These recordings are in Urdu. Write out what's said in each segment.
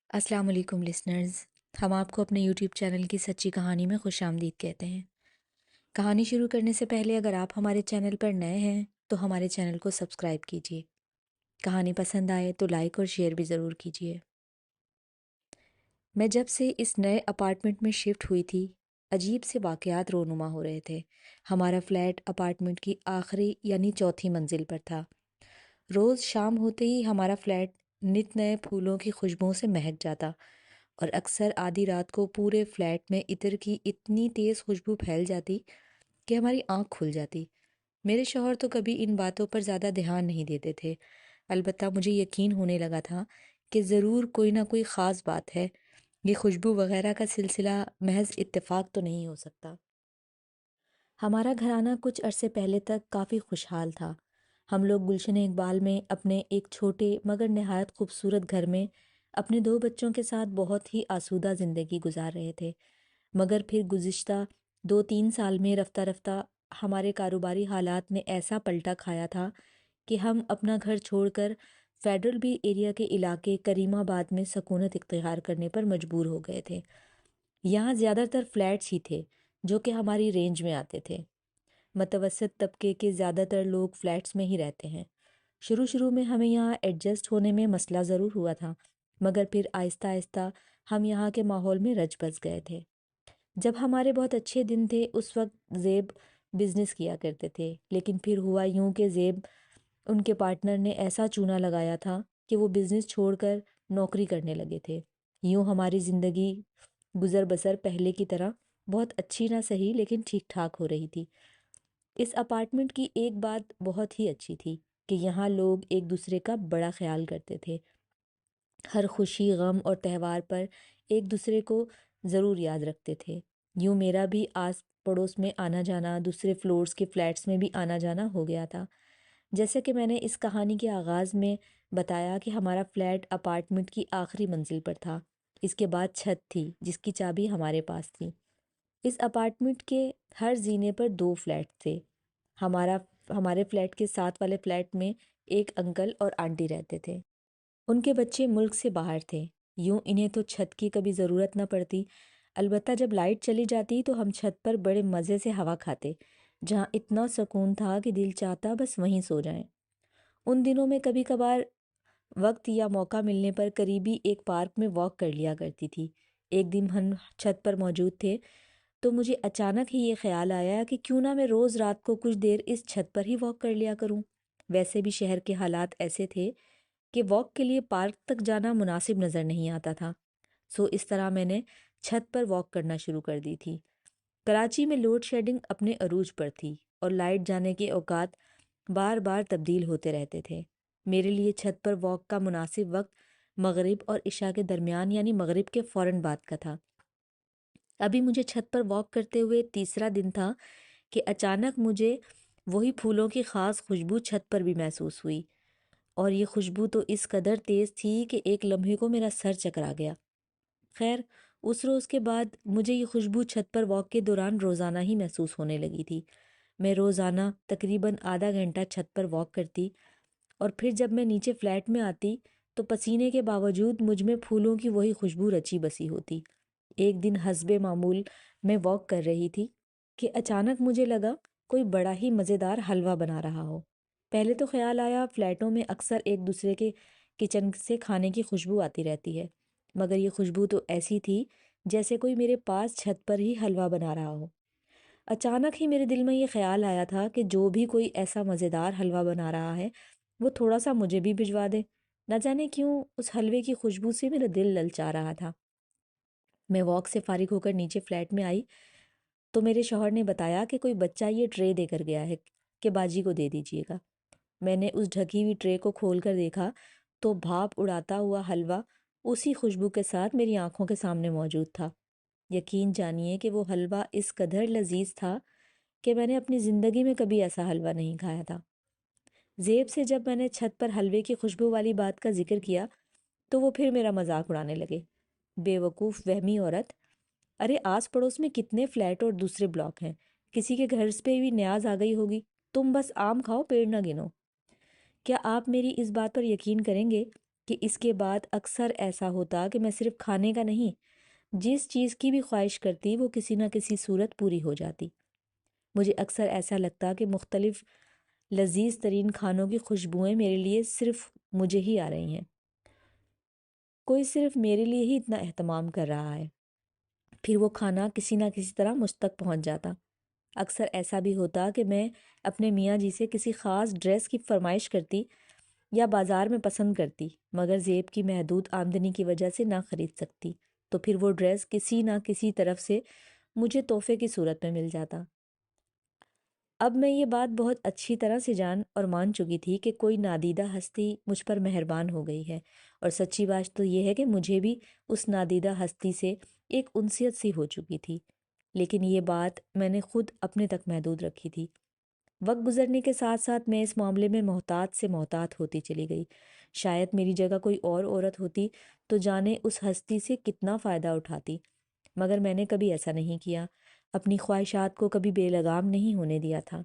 السلام علیکم لسنرز، ہم آپ کو اپنے یوٹیوب چینل کی سچی کہانی میں خوش آمدید کہتے ہیں۔ کہانی شروع کرنے سے پہلے اگر آپ ہمارے چینل پر نئے ہیں تو ہمارے چینل کو سبسکرائب کیجیے۔ کہانی پسند آئے تو لائک اور شیئر بھی ضرور کیجیے۔ میں جب سے اس نئے اپارٹمنٹ میں شفٹ ہوئی تھی، عجیب سے واقعات رونما ہو رہے تھے۔ ہمارا فلیٹ اپارٹمنٹ کی آخری یعنی چوتھی منزل پر تھا۔ روز شام ہوتے ہی ہمارا فلیٹ نت نئے پھولوں کی خوشبوؤں سے مہک جاتا اور اکثر آدھی رات کو پورے فلیٹ میں عطر کی اتنی تیز خوشبو پھیل جاتی کہ ہماری آنکھ کھل جاتی۔ میرے شوہر تو کبھی ان باتوں پر زیادہ دھیان نہیں دیتے تھے، البتہ مجھے یقین ہونے لگا تھا کہ ضرور کوئی نہ کوئی خاص بات ہے، یہ خوشبو وغیرہ کا سلسلہ محض اتفاق تو نہیں ہو سکتا۔ ہمارا گھرانہ کچھ عرصے پہلے تک کافی خوشحال تھا۔ ہم لوگ گلشن اقبال میں اپنے ایک چھوٹے مگر نہایت خوبصورت گھر میں اپنے 2 بچوں کے ساتھ بہت ہی آسودہ زندگی گزار رہے تھے، مگر پھر گزشتہ 2-3 سال میں رفتہ رفتہ ہمارے کاروباری حالات نے ایسا پلٹا کھایا تھا کہ ہم اپنا گھر چھوڑ کر فیڈرل بی ایریا کے علاقے کریم آباد میں سکونت اختیار کرنے پر مجبور ہو گئے تھے۔ یہاں زیادہ تر فلیٹس ہی تھے جو کہ ہماری رینج میں آتے تھے۔ متوسط طبقے کے زیادہ تر لوگ فلیٹس میں ہی رہتے ہیں۔ شروع میں ہمیں یہاں ایڈجسٹ ہونے میں مسئلہ ضرور ہوا تھا، مگر پھر آہستہ آہستہ ہم یہاں کے ماحول میں رچ بس گئے تھے۔ جب ہمارے بہت اچھے دن تھے اس وقت زیب بزنس کیا کرتے تھے، لیکن پھر ہوا یوں کہ زیب ان کے پارٹنر نے ایسا چونا لگایا تھا کہ وہ بزنس چھوڑ کر نوکری کرنے لگے تھے۔ یوں ہماری زندگی گزر بسر پہلے کی طرح بہت اچھی نہ سہی لیکن ٹھیک ٹھاک ہو رہی تھی۔ اس اپارٹمنٹ کی ایک بات بہت ہی اچھی تھی کہ یہاں لوگ ایک دوسرے کا بڑا خیال کرتے تھے۔ ہر خوشی، غم اور تہوار پر ایک دوسرے کو ضرور یاد رکھتے تھے۔ یوں میرا بھی آس پڑوس میں آنا جانا، دوسرے فلورز کے فلیٹس میں بھی آنا جانا ہو گیا تھا۔ جیسے کہ میں نے اس کہانی کے آغاز میں بتایا کہ ہمارا فلیٹ اپارٹمنٹ کی آخری منزل پر تھا۔ اس کے بعد چھت تھی جس کی چابی ہمارے پاس تھی۔ اس اپارٹمنٹ کے ہر زینے پر 2 فلیٹ تھے۔ ہمارے فلیٹ کے ساتھ والے فلیٹ میں ایک انکل اور آنٹی رہتے تھے۔ ان کے بچے ملک سے باہر تھے، یوں انہیں تو چھت کی کبھی ضرورت نہ پڑتی، البتہ جب لائٹ چلی جاتی تو ہم چھت پر بڑے مزے سے ہوا کھاتے، جہاں اتنا سکون تھا کہ دل چاہتا بس وہیں سو جائیں۔ ان دنوں میں کبھی کبھار وقت یا موقع ملنے پر قریبی ایک پارک میں واک کر لیا کرتی تھی۔ ایک دن ہم چھت پر موجود تھے تو مجھے اچانک ہی یہ خیال آیا کہ کیوں نہ میں روز رات کو کچھ دیر اس چھت پر ہی واک کر لیا کروں۔ ویسے بھی شہر کے حالات ایسے تھے کہ واک کے لیے پارک تک جانا مناسب نظر نہیں آتا تھا، سو اس طرح میں نے چھت پر واک کرنا شروع کر دی تھی۔ کراچی میں لوڈ شیڈنگ اپنے عروج پر تھی اور لائٹ جانے کے اوقات بار بار تبدیل ہوتے رہتے تھے۔ میرے لیے چھت پر واک کا مناسب وقت مغرب اور عشاء کے درمیان یعنی مغرب کے فوراً بعد کا تھا۔ ابھی مجھے چھت پر واک کرتے ہوئے تیسرا دن تھا کہ اچانک مجھے وہی پھولوں کی خاص خوشبو چھت پر بھی محسوس ہوئی، اور یہ خوشبو تو اس قدر تیز تھی کہ ایک لمحے کو میرا سر چکرا گیا۔ خیر، اس روز کے بعد مجھے یہ خوشبو چھت پر واک کے دوران روزانہ ہی محسوس ہونے لگی تھی۔ میں روزانہ تقریباً آدھا گھنٹہ چھت پر واک کرتی اور پھر جب میں نیچے فلیٹ میں آتی تو پسینے کے باوجود مجھ میں پھولوں کی وہی خوشبو رچی بسی ہوتی۔ ایک دن حسب معمول میں واک کر رہی تھی کہ اچانک مجھے لگا کوئی بڑا ہی مزیدار حلوہ بنا رہا ہو۔ پہلے تو خیال آیا فلیٹوں میں اکثر ایک دوسرے کے کچن سے کھانے کی خوشبو آتی رہتی ہے، مگر یہ خوشبو تو ایسی تھی جیسے کوئی میرے پاس چھت پر ہی حلوہ بنا رہا ہو۔ اچانک ہی میرے دل میں یہ خیال آیا تھا کہ جو بھی کوئی ایسا مزیدار حلوہ بنا رہا ہے وہ تھوڑا سا مجھے بھی بھجوا دے۔ نہ جانے کیوں اس حلوے کی خوشبو سے میرا دل للچا رہا تھا۔ میں واک سے فارغ ہو کر نیچے فلیٹ میں آئی تو میرے شوہر نے بتایا کہ کوئی بچہ یہ ٹرے دے کر گیا ہے کہ باجی کو دے دیجیے گا۔ میں نے اس ڈھکی ہوئی ٹرے کو کھول کر دیکھا تو بھاپ اڑاتا ہوا حلوہ اسی خوشبو کے ساتھ میری آنکھوں کے سامنے موجود تھا۔ یقین جانیے کہ وہ حلوہ اس قدر لذیذ تھا کہ میں نے اپنی زندگی میں کبھی ایسا حلوہ نہیں کھایا تھا۔ زیب سے جب میں نے چھت پر حلوے کی خوشبو والی بات کا ذکر کیا تو وہ پھر میرا مذاق اڑانے لگے۔ بے وقوف وہمی عورت، ارے آس پڑوس میں کتنے فلیٹ اور دوسرے بلاک ہیں، کسی کے گھر پہ بھی نیاز آ گئی ہوگی، تم بس آم کھاؤ پیڑ نہ گنو۔ کیا آپ میری اس بات پر یقین کریں گے کہ اس کے بعد اکثر ایسا ہوتا کہ میں صرف کھانے کا نہیں، جس چیز کی بھی خواہش کرتی وہ کسی نہ کسی صورت پوری ہو جاتی۔ مجھے اکثر ایسا لگتا کہ مختلف لذیذ ترین کھانوں کی خوشبوئیں میرے لیے صرف مجھے ہی آ رہی ہیں، کوئی صرف میرے لیے ہی اتنا اہتمام کر رہا ہے۔ پھر وہ کھانا کسی نہ کسی طرح مجھ تک پہنچ جاتا۔ اکثر ایسا بھی ہوتا کہ میں اپنے میاں جی سے کسی خاص ڈریس کی فرمائش کرتی یا بازار میں پسند کرتی، مگر زیب کی محدود آمدنی کی وجہ سے نہ خرید سکتی، تو پھر وہ ڈریس کسی نہ کسی طرف سے مجھے تحفے کی صورت میں مل جاتا۔ اب میں یہ بات بہت اچھی طرح سے جان اور مان چکی تھی کہ کوئی نادیدہ ہستی مجھ پر مہربان ہو گئی ہے، اور سچی بات تو یہ ہے کہ مجھے بھی اس نادیدہ ہستی سے ایک انسیت سی ہو چکی تھی، لیکن یہ بات میں نے خود اپنے تک محدود رکھی تھی۔ وقت گزرنے کے ساتھ ساتھ میں اس معاملے میں محتاط سے محتاط ہوتی چلی گئی۔ شاید میری جگہ کوئی اور عورت ہوتی تو جانے اس ہستی سے کتنا فائدہ اٹھاتی، مگر میں نے کبھی ایسا نہیں کیا، اپنی خواہشات کو کبھی بے لگام نہیں ہونے دیا تھا۔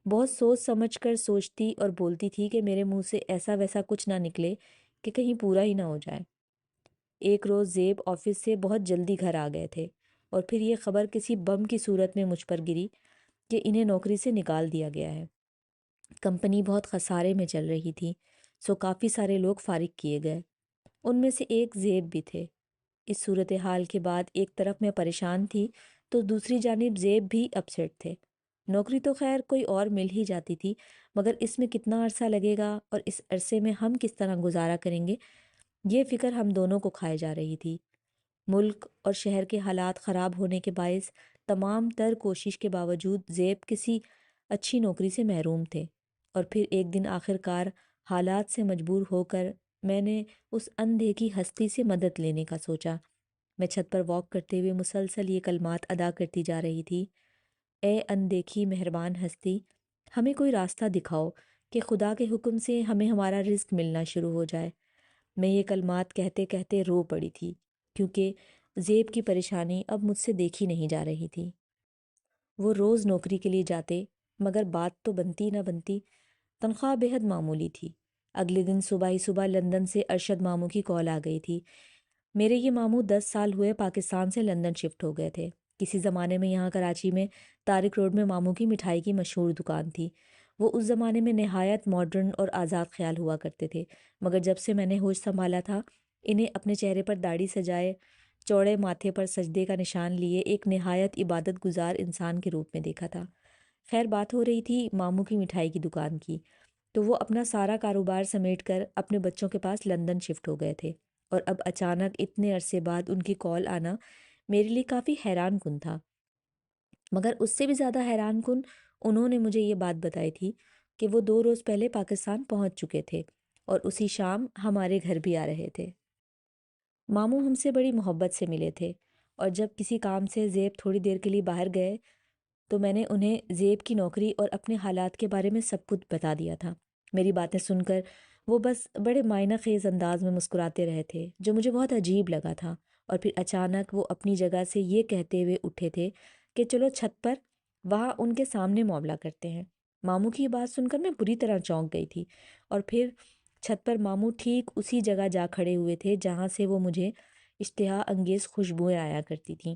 بہت سوچ سمجھ کر سوچتی اور بولتی تھی کہ میرے منہ سے ایسا ویسا کچھ نہ نکلے کہ کہیں پورا ہی نہ ہو جائے۔ ایک روز زیب آفس سے بہت جلدی گھر آ گئے تھے، اور پھر یہ خبر کسی بم کی صورت میں مجھ پر گری کہ انہیں نوکری سے نکال دیا گیا ہے۔ کمپنی بہت خسارے میں چل رہی تھی، سو کافی سارے لوگ فارغ کیے گئے، ان میں سے ایک زیب بھی تھے۔ اس صورتحال کے بعد ایک طرف میں پریشان تھی تو دوسری جانب زیب بھی اپسیٹ تھے۔ نوکری تو خیر کوئی اور مل ہی جاتی تھی، مگر اس میں کتنا عرصہ لگے گا اور اس عرصے میں ہم کس طرح گزارا کریں گے، یہ فکر ہم دونوں کو کھائے جا رہی تھی۔ ملک اور شہر کے حالات خراب ہونے کے باعث تمام تر کوشش کے باوجود زیب کسی اچھی نوکری سے محروم تھے، اور پھر ایک دن آخر کار حالات سے مجبور ہو کر میں نے اس اندیکھی ہستی سے مدد لینے کا سوچا۔ میں چھت پر واک کرتے ہوئے مسلسل یہ کلمات ادا کرتی جا رہی تھی: اے اندیکھی مہربان ہستی، ہمیں کوئی راستہ دکھاؤ کہ خدا کے حکم سے ہمیں ہمارا رزق ملنا شروع ہو جائے۔ میں یہ کلمات کہتے کہتے رو پڑی تھی، کیونکہ زیب کی پریشانی اب مجھ سے دیکھی نہیں جا رہی تھی۔ وہ روز نوکری کے لیے جاتے، مگر بات تو بنتی نہ بنتی، تنخواہ بے حد معمولی تھی۔ اگلے دن صبح ہی صبح لندن سے ارشد ماموں کی کال آ گئی تھی۔ میرے یہ ماموں 10 سال ہوئے پاکستان سے لندن شفٹ ہو گئے تھے۔ کسی زمانے میں یہاں کراچی میں طارق روڈ میں ماموں کی مٹھائی کی مشہور دکان تھی۔ وہ اس زمانے میں نہایت ماڈرن اور آزاد خیال ہوا کرتے تھے، مگر جب سے میں نے ہوش سنبھالا تھا، انہیں اپنے چہرے پر داڑھی سجائے، چوڑے ماتھے پر سجدے کا نشان لیے ایک نہایت عبادت گزار انسان کے روپ میں دیکھا تھا۔ خیر بات ہو رہی تھی ماموں کی مٹھائی کی دکان کی، تو وہ اپنا سارا کاروبار سمیٹ کر اپنے بچوں کے پاس لندن شفٹ ہو گئے تھے، اور اب اچانک اتنے عرصے بعد ان کی کال آنا میرے لیے کافی حیران کن تھا۔ مگر اس سے بھی زیادہ حیران کن انہوں نے مجھے یہ بات بتائی تھی کہ وہ 2 روز پہلے پاکستان پہنچ چکے تھے اور اسی شام ہمارے گھر بھی آ رہے تھے۔ ماموں ہم سے بڑی محبت سے ملے تھے، اور جب کسی کام سے زیب تھوڑی دیر کے لیے باہر گئے تو میں نے انہیں زیب کی نوکری اور اپنے حالات کے بارے میں سب کچھ بتا دیا تھا۔ میری باتیں سن کر وہ بس بڑے معنی خیز انداز میں مسکراتے رہے تھے، جو مجھے بہت عجیب لگا تھا، اور پھر اچانک وہ اپنی جگہ سے یہ کہتے ہوئے اٹھے تھے کہ چلو چھت پر، وہاں ان کے سامنے معاملہ کرتے ہیں۔ ماموں کی یہ بات سن کر میں بری طرح چونک گئی تھی، اور پھر چھت پر ماموں ٹھیک اسی جگہ جا کھڑے ہوئے تھے جہاں سے وہ مجھے اشتہا انگیز خوشبوئیں آیا کرتی تھیں۔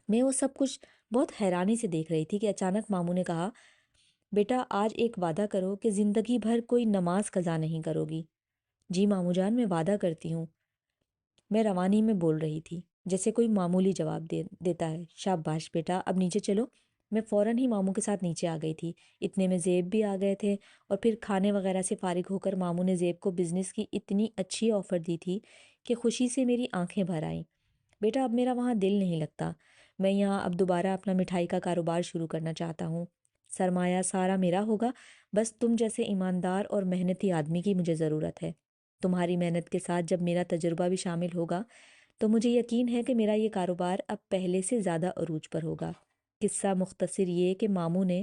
میں وہ سب کچھ بہت حیرانی سے دیکھ رہی تھی کہ اچانک ماموں نے کہا: بیٹا آج ایک وعدہ کرو کہ زندگی بھر کوئی نماز قضا نہیں کرو گی۔ جی ماموں جان، میں وعدہ کرتی ہوں، میں روانی میں بول رہی تھی، جیسے کوئی معمولی جواب دیتا ہے۔ شاباش بیٹا، اب نیچے چلو۔ میں فوراً ہی ماموں کے ساتھ نیچے آ گئی تھی۔ اتنے میں زیب بھی آ گئے تھے، اور پھر کھانے وغیرہ سے فارغ ہو کر ماموں نے زیب کو بزنس کی اتنی اچھی آفر دی تھی کہ خوشی سے میری آنکھیں بھر آئیں۔ بیٹا اب میرا وہاں دل نہیں لگتا، میں یہاں اب دوبارہ اپنا مٹھائی کا کاروبار شروع کرنا چاہتا ہوں۔ سرمایہ سارا میرا ہوگا، بس تم جیسے ایماندار اور محنتی آدمی کی مجھے ضرورت ہے۔ تمہاری محنت کے ساتھ جب میرا تجربہ بھی شامل ہوگا تو مجھے یقین ہے کہ میرا یہ کاروبار اب پہلے سے زیادہ عروج پر ہوگا۔ قصہ مختصر یہ کہ ماموں نے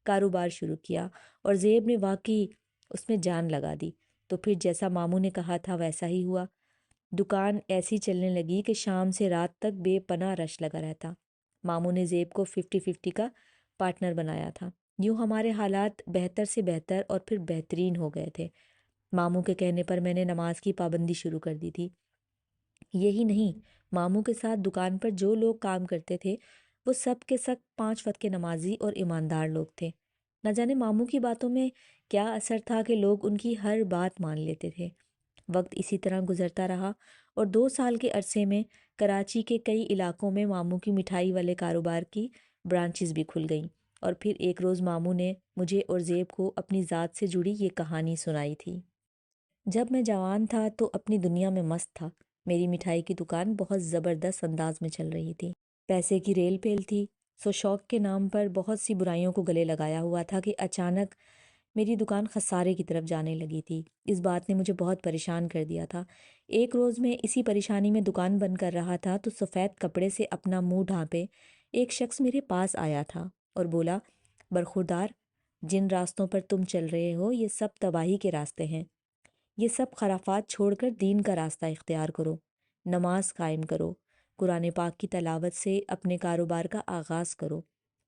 کاروبار شروع کیا اور زیب نے واقعی اس میں جان لگا دی، تو پھر جیسا ماموں نے کہا تھا ویسا ہی ہوا۔ دکان ایسی چلنے لگی کہ شام سے رات تک بے پناہ رش لگا رہتا۔ ماموں نے زیب کو 50-50 کا پارٹنر بنایا تھا۔ یوں ہمارے حالات بہتر سے بہتر اور پھر بہترین ہو گئے تھے۔ ماموں کے کہنے پر میں نے نماز کی پابندی شروع کر دی تھی۔ یہی نہیں، ماموں کے ساتھ دکان پر جو لوگ کام کرتے تھے وہ سب کے سب 5 وقت کے نمازی اور ایماندار لوگ تھے۔ نہ جانے ماموں کی باتوں میں کیا اثر تھا کہ لوگ ان کی ہر بات مان لیتے تھے۔ وقت اسی طرح گزرتا رہا اور 2 سال کے عرصے میں کراچی کے کئی علاقوں میں ماموں کی مٹھائی والے کاروبار کی برانچز بھی کھل گئیں، اور پھر ایک روز ماموں نے مجھے اور زیب کو اپنی ذات سے جڑی یہ کہانی سنائی تھی۔ جب میں جوان تھا تو اپنی دنیا میں مست تھا۔ میری مٹھائی کی دکان بہت زبردست انداز میں چل رہی تھی، پیسے کی ریل پیل تھی، سو شوق کے نام پر بہت سی برائیوں کو گلے لگایا ہوا تھا کہ اچانک میری دکان خسارے کی طرف جانے لگی تھی۔ اس بات نے مجھے بہت پریشان کر دیا تھا۔ ایک روز میں اسی پریشانی میں دکان بند کر رہا تھا تو سفید کپڑے سے اپنا منہ ڈھانپے ایک شخص میرے پاس آیا تھا اور بولا، برخوردار، جن راستوں پر تم چل رہے ہو یہ سب تباہی کے راستے ہیں۔ یہ سب خرافات چھوڑ کر دین کا راستہ اختیار کرو، نماز قائم کرو، قرآن پاک کی تلاوت سے اپنے کاروبار کا آغاز کرو،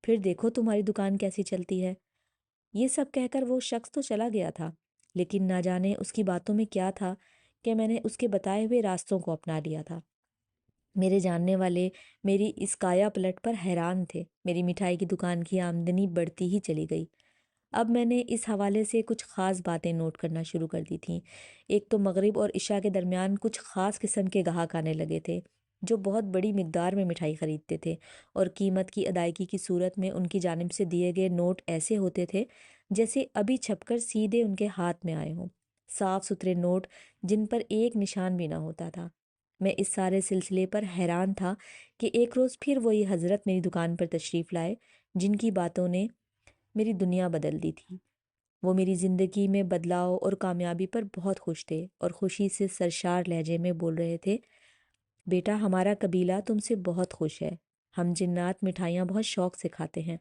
پھر دیکھو تمہاری دکان کیسی چلتی ہے۔ یہ سب کہہ کر وہ شخص تو چلا گیا تھا، لیکن نہ جانے اس کی باتوں میں کیا تھا کہ میں نے اس کے بتائے ہوئے راستوں کو اپنا لیا تھا۔ میرے جاننے والے میری اس کایا پلٹ پر حیران تھے۔ میری مٹھائی کی دکان کی آمدنی بڑھتی ہی چلی گئی۔ اب میں نے اس حوالے سے کچھ خاص باتیں نوٹ کرنا شروع کر دی تھیں۔ ایک تو مغرب اور عشاء کے درمیان کچھ خاص قسم کے گاہک آنے لگے تھے جو بہت بڑی مقدار میں مٹھائی خریدتے تھے، اور قیمت کی ادائیگی کی صورت میں ان کی جانب سے دیے گئے نوٹ ایسے ہوتے تھے جیسے ابھی چھپ کر سیدھے ان کے ہاتھ میں آئے ہوں، صاف ستھرے نوٹ جن پر ایک نشان بھی نہ ہوتا تھا۔ میں اس سارے سلسلے پر حیران تھا کہ ایک روز پھر وہی حضرت میری دکان پر تشریف لائے جن کی باتوں نے میری دنیا بدل دی تھی۔ وہ میری زندگی میں بدلاؤ اور کامیابی پر بہت خوش تھے اور خوشی سے سرشار لہجے میں بول رہے تھے، بیٹا ہمارا قبیلہ تم سے بہت خوش ہے۔ ہم جنات مٹھائیاں بہت شوق سے کھاتے ہیں،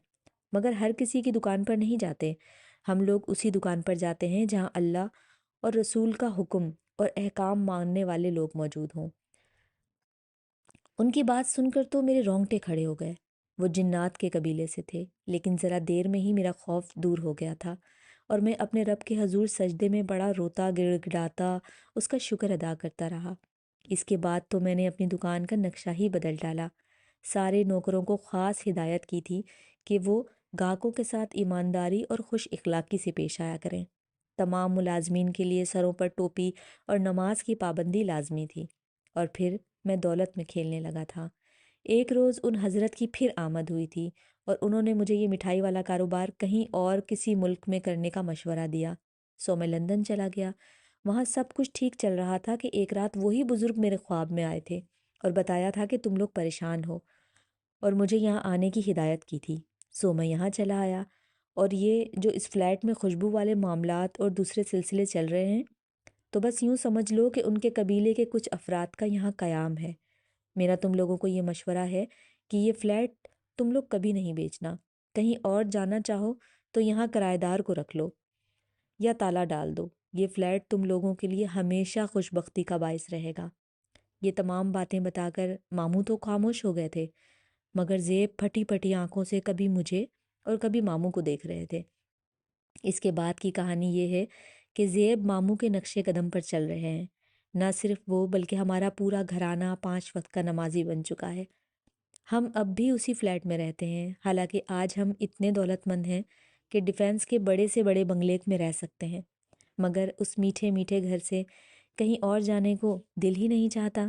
مگر ہر کسی کی دکان پر نہیں جاتے۔ ہم لوگ اسی دکان پر جاتے ہیں جہاں اللہ اور رسول کا حکم اور احکام ماننے والے لوگ موجود ہوں۔ ان کی بات سن کر تو میرے رونگٹے کھڑے ہو گئے۔ وہ جنات کے قبیلے سے تھے، لیکن ذرا دیر میں ہی میرا خوف دور ہو گیا تھا اور میں اپنے رب کے حضور سجدے میں بڑا روتا گڑ گڑاتا اس کا شکر ادا کرتا رہا۔ اس کے بعد تو میں نے اپنی دکان کا نقشہ ہی بدل ڈالا۔ سارے نوکروں کو خاص ہدایت کی تھی کہ وہ گاہکوں کے ساتھ ایمانداری اور خوش اخلاقی سے پیش آیا کریں۔ تمام ملازمین کے لیے سروں پر ٹوپی اور نماز کی پابندی لازمی تھی، اور پھر میں دولت میں کھیلنے لگا تھا۔ ایک روز ان حضرت کی پھر آمد ہوئی تھی اور انہوں نے مجھے یہ مٹھائی والا کاروبار کہیں اور کسی ملک میں کرنے کا مشورہ دیا، سو میں لندن چلا گیا۔ وہاں سب کچھ ٹھیک چل رہا تھا کہ ایک رات وہی بزرگ میرے خواب میں آئے تھے اور بتایا تھا کہ تم لوگ پریشان ہو اور مجھے یہاں آنے کی ہدایت کی تھی، سو میں یہاں چلا آیا۔ اور یہ جو اس فلیٹ میں خوشبو والے معاملات اور دوسرے سلسلے چل رہے ہیں، تو بس یوں سمجھ لو کہ ان کے قبیلے کے کچھ افراد کا یہاں قیام ہے۔ میرا تم لوگوں کو یہ مشورہ ہے کہ یہ فلیٹ تم لوگ کبھی نہیں بیچنا۔ کہیں اور جانا چاہو تو یہاں کرایہ دار کو رکھ لو یا تالا ڈال دو۔ یہ فلیٹ تم لوگوں کے لیے ہمیشہ خوش بختی کا باعث رہے گا۔ یہ تمام باتیں بتا کر ماموں تو خاموش ہو گئے تھے، مگر زیب پھٹی پھٹی آنکھوں سے کبھی مجھے اور کبھی ماموں کو دیکھ رہے تھے۔ اس کے بعد کی کہانی یہ ہے کہ زیب ماموں کے نقش قدم پر چل رہے ہیں۔ نہ صرف وہ بلکہ ہمارا پورا گھرانہ 5 وقت کا نمازی بن چکا ہے۔ ہم اب بھی اسی فلیٹ میں رہتے ہیں، حالانکہ آج ہم اتنے دولت مند ہیں کہ ڈیفینس کے بڑے سے بڑے بنگلے میں رہ سکتے ہیں، مگر اس میٹھے میٹھے گھر سے کہیں اور جانے کو دل ہی نہیں چاہتا۔